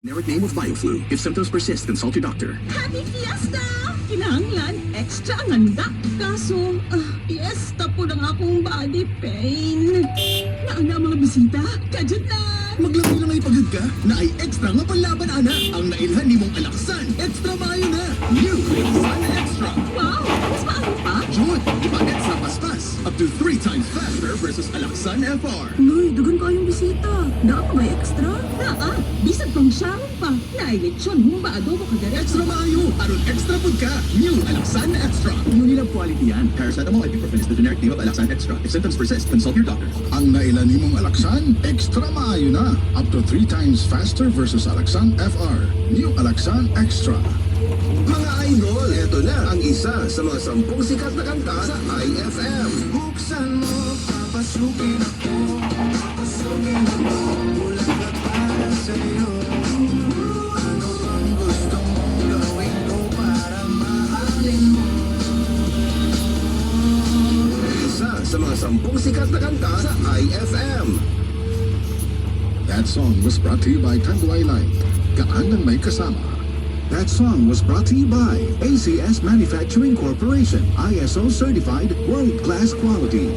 Generic name of BioFlu. If symptoms persist, consult your doctor. Happy Fiesta! Kinahanglan, extra ang handa. Kaso, fiesta po ng akong body pain. Naana mga bisita, kadyan na! Maglami lang ay pagod ka na ay extra nga panlaban ana. Ang nailhan ni mong alaksan, extra maayo na. New Alaksan Extra. Wow, mas maaari pa? June, ipaget sa paspas. Up to 3 times faster versus Alaksan FR. Uy, dugan ko yung bisita. Naa pa ba extra? Naa, bisag pang siyang pa. Nailitsyon mong ba adobo ka direct? Extra maayo, aron extra food ka. New Alaksan Extra. Unilag quality yan. Paracetamol, ibuprofen is the generic name of Alaksan Extra. If symptoms persist, consult your doctor. Ang nailan nimong Alaksan, extra maayo na. Up to 3 times faster versus Alaksan FR. New Alaksan Extra. Mga idol, eto na ang isa sa mga 10 sikat na kanta sa IFM. Buksan mo, papasukin ako. Papasukin ako, bulaklak para sa'yo. Ano bang gusto mong gawin ko para mahalin mo? Isa sa mga 10 sikat na kanta sa IFM. That song was brought to you by Tanduay Light. Gaan ng may kasama. That song was brought to you by ACS Manufacturing Corporation, ISO certified world-class quality.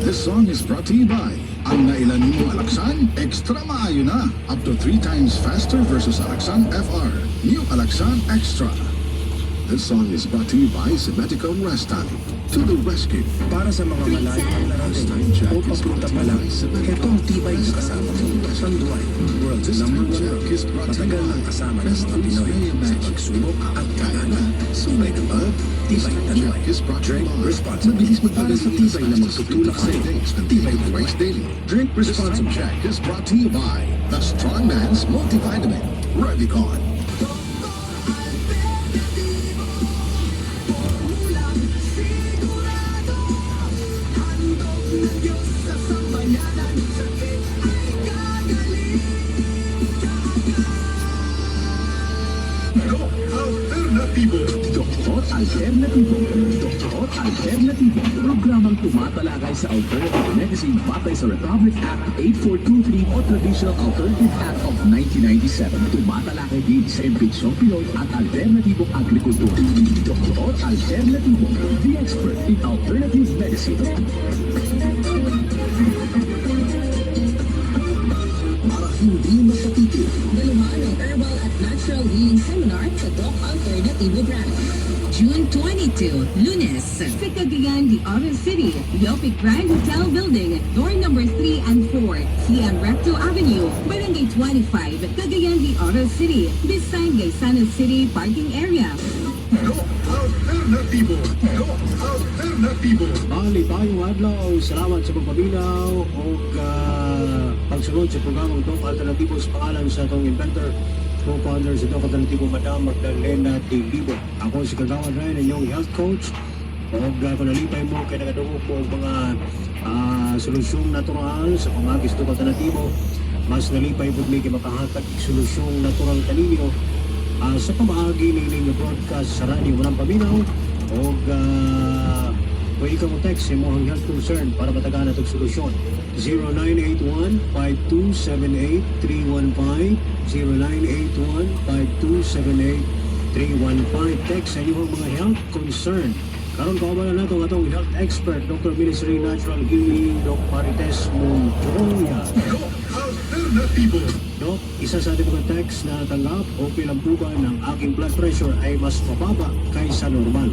This song is brought to you by ang nailan nimong Alaksan, extra maayo na. Up to 3 times faster versus Alaksan FR. New Alaksan Extra. This song is brought to you by Symmetrical Rastani. To the rescue. Para sa mga malayo ang narating o papunta pa lang, ito ang tibay na kasama mo. Tanduay, world's number 1. Matagal ng kasama ng mga Pinoy sa pagsubok at kagana. Sumbay ng ba? Tibay na Tanduay. Drink responsibly. Para sa tibay na magtutulak sa iyo. Tibay na Rice Daily. Drink responsibly. Check is brought to you by the Strong Man's Multivitamin, Revicon. Doktor Alternativo. Doktor Alternativo. Programang tumatalakay sa alternative medicine batay sa Republic Act 8423 o Traditional Alternative Act of 1997. Tumatalakay din sa impeksyon Pinoy at alternatibong agrikultura. Doktor Alternativo. The expert in alternative medicine. Para hindi mapatitig. Daluhan ng Herbal at Natural Healing Seminar sa Doc Alternativo Brand. June 22, Lunes. Sa Cagayan de Oro City, Yopic Grand Hotel Building, door number 3 and 4, Cian Recto Avenue, Barangay 25, Cagayan de Oro City, beside Gaisano City Parking Area. Alternativo. Alternativo. Bali tayong adlaw, salamat sa pagpaminaw o pagsunod sa programang Doc Alternativo sa pangalan sa atong inventor, co-founder sa Doc Alternativo, Madam Magdalena de Libo. Ako si Kagawan Ryan, inyong health coach. O kung nalipay mo, kaya nagadungo po ang mga solusyong natural sa pamagis Doc Alternativo. Mas nalipay po may makahatag solusyong natural kaninyo sa pamaagi ng inyong broadcast sa radyo walang paminaw. O pwede ka mo text sa mga health concern para matagaan itong solusyon. 0981-5278-315 0981-5278-315. Text sa inyong mga health concern. Karon kaubalan nato atong health expert, Dr. Ministry Natural Healing, Doc Marites Montoya. Alternativo. Doc, isa sa ating mga text na tanggap, okay lang po ba ng aking blood pressure ay mas mababa kaysa normal?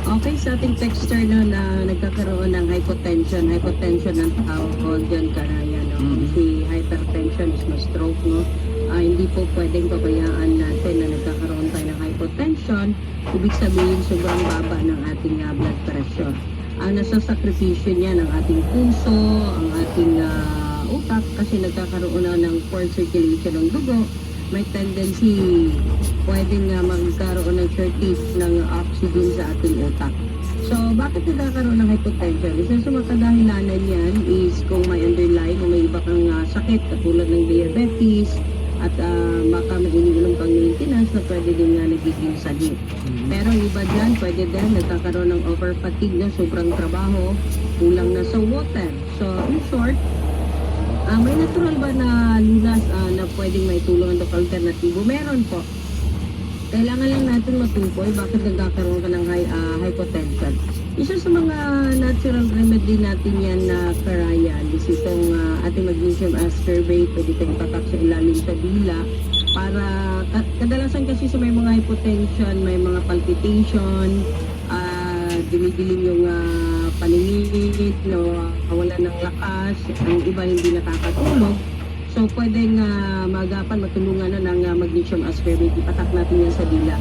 Okay, sa ating texter no, na nagkakaroon ng hypotension. Hypotension ang tawag dyan karaya. No? Si hypertension is mas stroke. No? Hindi po pwedeng pabayaan natin na nagkakaroon tayo ng hypotension. Ibig sabihin, sobrang baba ng ating blood pressure. Ang nasasakripisyo niya ng ating puso, ang ating utak, kasi nagkakaroon na ng poor circulation ng dugo. May tendency pwedeng magkaroon ng shortage ng oxygen sa ating utak. So, bakit nagkakaroon ng hypotension? Isa sa mga kadahilanan yan is kung may underlying o may iba kang sakit katulad ng diabetes at baka may iniinom kang maintenance na pwede din nga nagiging sanhi. Pero iba dyan, pwede din nagkakaroon ng over fatigue na sobrang trabaho, kulang na sa water. So, in short, May natural ba na lunas na pwedeng may tulong ang alternatibo? Meron po. Kailangan lang natin matukoy bakit nagkakaroon ka ng hypotension. Isa sa mga natural remedy natin yan na karayan is itong ating magnesium ascorbate. Pwede tayong patak sa ilalim sa dila para kadalasan kasi sa may mga hypotension, may mga palpitation, dumidilim yung paningin, wala ng lakas, ang iba hindi nakakatulog. So, pwedeng magapan, matulungan na ng magnesium ascorbate. Ipatak natin yan sa dila.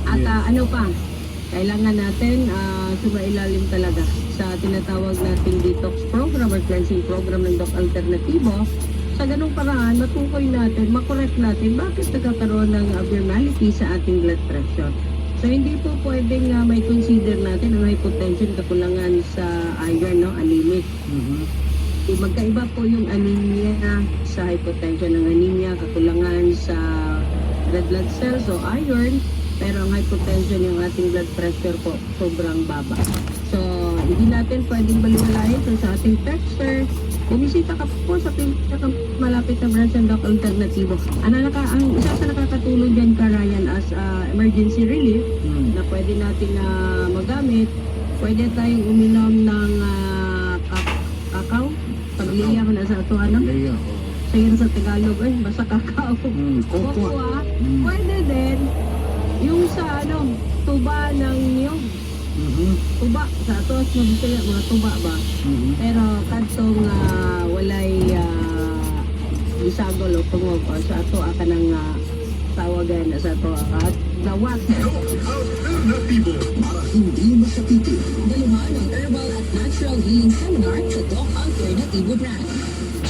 At ano pa, kailangan natin sumailalim talaga sa tinatawag nating detox program or cleansing program ng Doc Alternativo. Sa ganung paraan, matukoy natin, makorek natin bakit nagkakaroon ng abnormality sa ating blood pressure. So, hindi po pwedeng may consider natin ang hypotension, kakulangan sa iron, anemic. Magkaiba po yung anemia sa hypotension. Ang anemia, kakulangan sa red blood cells o iron, pero ang hypotension, yung ating blood pressure po, sobrang baba. So, hindi natin pwedeng baliwalain. So, sa ating texture, bumisita ka po sa malapit na branch ng Doc Alternativo. Ang isa sa nakakatulong dyan, Karayan, as emergency relief, na pwede natin magamit, pwede tayong uminom ng kakao. Pagliya ko na sa ito, ano? Sayang sa Tagalog, basta kakao. Cocoa. Pwede din, yung sa, tuba ng niyog. Tuba, sa ito, mga tuba ba? Pero kadtong walay bisagol o tungog, sa ito, aka ng tawagan sa ito, at dawat. Alternatibo para hindi masakiti. Daluhan ng Herbal at Natural Healing Seminar sa Doc Alternativo brand.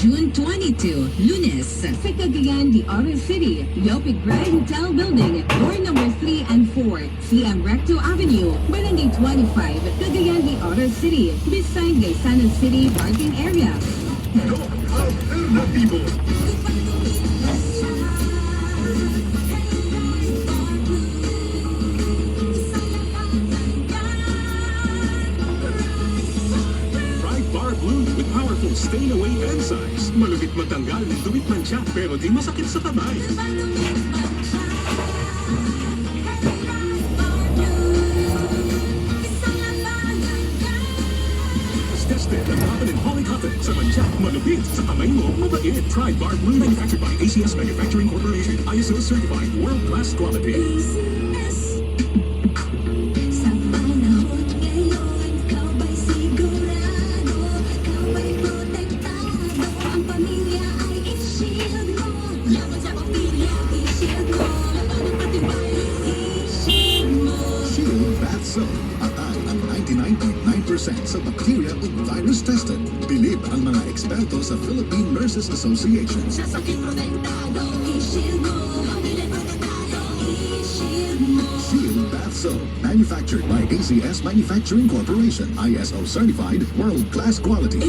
June 22, Lunes, sa Cagayan de Oro City, Yopik Grand Hotel Building, door number 3 and 4, CM Recto Avenue, Barangay 25, Cagayan de Oro City, beside Gaisano City parking area. Doc Alternativo. Bar Blue with powerful stain-away enzymes. Malupit matanggal ng dumit mancha pero di masakit sa kamay. It's tested at cotton and Holly Cotton. Sa mancha, malupit. Sa kamay mo, mabait. Try Bar Blue, manufactured by ACS Manufacturing Corporation. ISO certified, world-class quality. Shield Bath Soap. Atay ang 99.9% sa bacteria at virus tested. Bilib ang mga eksperto sa Philippine Nurses Association. Shield Bath Soap. Manufactured by ACS Manufacturing Corporation. ISO certified, world-class quality.